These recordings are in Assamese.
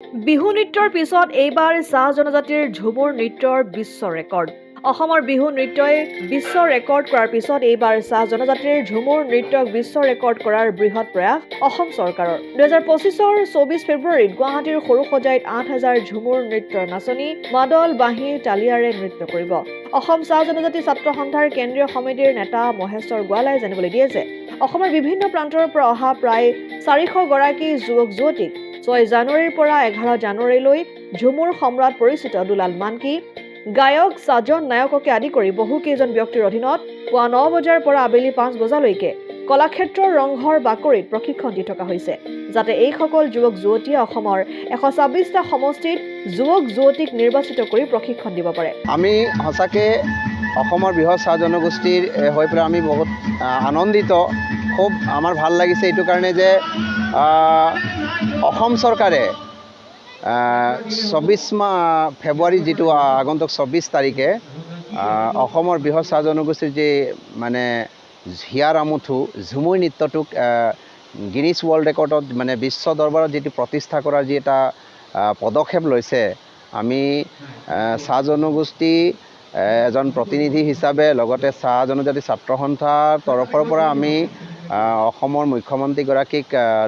বিহু নৃত্যৰ পিছত এইবাৰ চাহ জনজাতিৰ ঝুমুৰ নৃত্যৰ বিশ্ব ৰেকৰ্ড। অসমৰ বিহু নৃত্যই বিশ্ব ৰেকৰ্ড কৰাৰ পিছত এইবাৰ চাহ জনজাতিৰ ঝুমুৰ নৃত্যক বিশ্ব ৰেকৰ্ড কৰাৰ বৃহৎ প্ৰয়াস অসম চৰকাৰৰ। 2025-ৰ 24 ফেব্ৰুৱাৰীত গুৱাহাটীৰ সৰুসজাইত 8,000 ঝুমুৰ নৃত্যৰ নাচনী মাদল বাঁহী তালিয়াৰে নৃত্য কৰিব। অসম চাহ জনজাতি ছাত্ৰ সন্থাৰ কেন্দ্ৰীয় সমিতিৰ নেতা মহেশ্বৰ গোৱালাই জানিবলৈ দিয়ে যে অসমৰ বিভিন্ন প্ৰান্তৰ পৰা অহা প্ৰায় 400 গৰাকী যুৱক যুৱতীক 6 জানুৱাৰীৰ পৰা 11 জানুৱাৰীলৈ ঝুমুৰ সম্ৰাট পৰিচিত দুলাল মানকি, গায়ক সাজন নায়ককে আদি কৰি বহু কেইজন ব্যক্তিৰ অধীনত পুৱা 9 বজাৰ পৰা আবেলি 5 বজালৈকে কলাক্ষেত্ৰৰ ৰংঘৰ বাকৰিত প্ৰশিক্ষণ দি থকা হৈছে, যাতে এইসকল যুৱক যুৱতীয়ে অসমৰ 126টা সমষ্টিত যুৱক যুৱতীক নিৰ্বাচিত কৰি প্ৰশিক্ষণ দিব পাৰে। আমি সঁচাকে অসমৰ বৃহৎ চাহ জনগোষ্ঠীৰ হৈ পেলাই আমি বহুত আনন্দিত। খুব আমাৰ ভাল লাগিছে এইটো কাৰণে যে অসম চৰকাৰে 24 ফেব্ৰুৱাৰী যিটো আগন্তুক 24 তাৰিখে অসমৰ বৃহৎ চাহ জনগোষ্ঠীৰ যি মানে হিয়াৰ আমুঠু ঝুমুৰ নৃত্যটোক গিনিছ ৱৰ্ল্ড ৰেকৰ্ডত মানে বিশ্ব দৰবাৰত যিটো প্ৰতিষ্ঠা কৰাৰ যি এটা পদক্ষেপ লৈছে, আমি চাহ জনগোষ্ঠী এজন প্ৰতিনিধি হিচাপে লগতে চাহ জনজাতি ছাত্ৰ সন্থাৰ তৰফৰ পৰা আমি অসমৰ মুখ্যমন্ত্ৰীগৰাকীক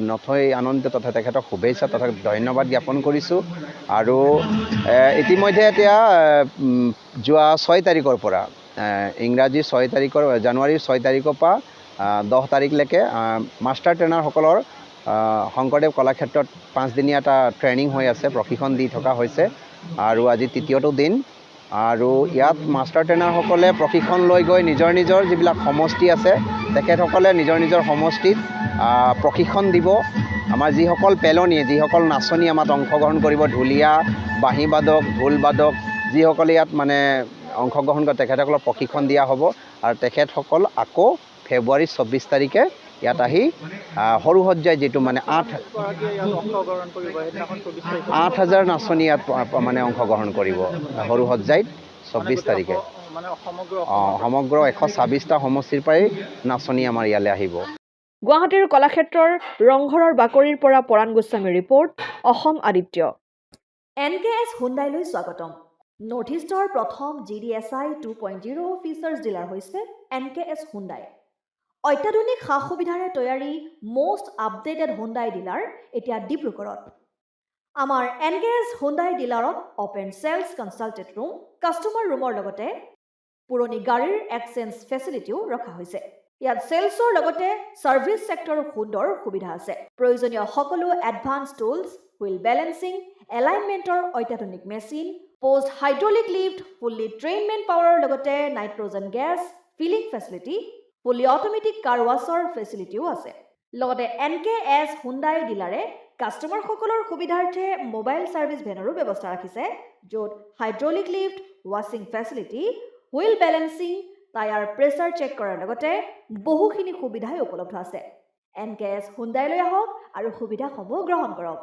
নথৈ আনন্দিত তথা তেখেতক শুভেচ্ছা তথা ধন্যবাদ জ্ঞাপন কৰিছোঁ। আৰু ইতিমধ্যে এতিয়া যোৱা 6 তাৰিখৰ পৰা ইংৰাজী 6 তাৰিখৰ জানুৱাৰীৰ 6 তাৰিখৰ পৰা 10 তাৰিখলৈকে মাষ্টাৰ ট্ৰেইনাৰসকলৰ শংকৰদেৱ কলাক্ষেত্ৰত 5 দিনীয়া এটা ট্ৰেইনিং হৈ আছে, প্ৰশিক্ষণ দি থকা হৈছে আৰু আজি তৃতীয়টো দিন। আৰু ইয়াত মাষ্টাৰ ট্ৰেইনাৰসকলে প্ৰশিক্ষণ লৈ গৈ নিজৰ নিজৰ যিবিলাক সমষ্টি আছে তেখেতসকলে নিজৰ নিজৰ সমষ্টিত প্ৰশিক্ষণ দিব। আমাৰ যিসকল পেলনীয়ে যিসকল নাচনী আমাত অংশগ্ৰহণ কৰিব, ঢুলীয়া, বাঁহী বাদক, ঢোল বাদক যিসকলে ইয়াত মানে অংশগ্ৰহণ কৰে তেখেতসকলক প্ৰশিক্ষণ দিয়া হ'ব। আৰু তেখেতসকল আকৌ ফেব্ৰুৱাৰী 24 তাৰিখে ইয়াত আহি সৰুসজ্জাই যিটো মানে 8,000 নাচনী ইয়াত মানে অংশগ্ৰহণ কৰিব সৰুসজ্জাইত 24 তাৰিখে। সমগ্ৰ 126টা সমষ্টিৰ পৰাই নাচনী আমাৰ ইয়ালৈ আহিব। গুৱাহাটীৰ কলাক্ষেত্ৰৰ ৰংঘৰৰ বাকৰিৰ পৰা পৰাণ গোস্বামীৰ ৰিপৰ্ট, অসম আদিত্য। NKS হুণ্ডাইলৈ স্বাগতম। নৰ্থ ইষ্টৰ প্ৰথম GDSI 2.0 ফিচাৰ্ছ ডিলাৰ হৈছে NKS হুণ্ডাই। অত্যাধুনিক সা সুবিধাৰে তৈয়াৰী মষ্ট আপডেটেড হুণ্ডাই ডিলাৰ এতিয়া ডিব্ৰুগড়ত। আমাৰ NKS হুণ্ডাই ডিলাৰত open sales consulted room, customer ৰুমৰ লগতে পুৰণি গাড়ীৰ এক্সচেঞ্জ ফেচিলিটিও ৰখা হৈছে। ইয়াত চেলছৰ লগতে ছাৰ্ভিচ ছেক্টৰৰ সুন্দৰ সুবিধা আছে। প্ৰয়োজনীয় সকলো এডভান্স টুলছ, হুইল বেলেন্সিং, এলাইনমেণ্টৰ অত্যাধুনিক machine, post hydraulic lift, fully ট্ৰেইনমেণ্ট পাৱাৰৰ লগতে nitrogen gas filling facility, fully automatic car washer ফেচিলিটিও আছে। লগতে NKS হুণ্ডাই ডিলাৰে কাষ্টমাৰসকলৰ সুবিধাৰ্থে মোবাইল ছাৰ্ভিচ ভেনৰো ব্যৱস্থা ৰাখিছে, য'ত হাইড্ৰলিক লিফ্ট, ৱাছিং facility, wheel balancing, tyre pressure check কৰাৰ লগতে বহুখিনি সুবিধাই উপলব্ধ আছে। NKS হুণ্ডাইলৈ আহক আৰু সুবিধাসমূহ গ্ৰহণ কৰক।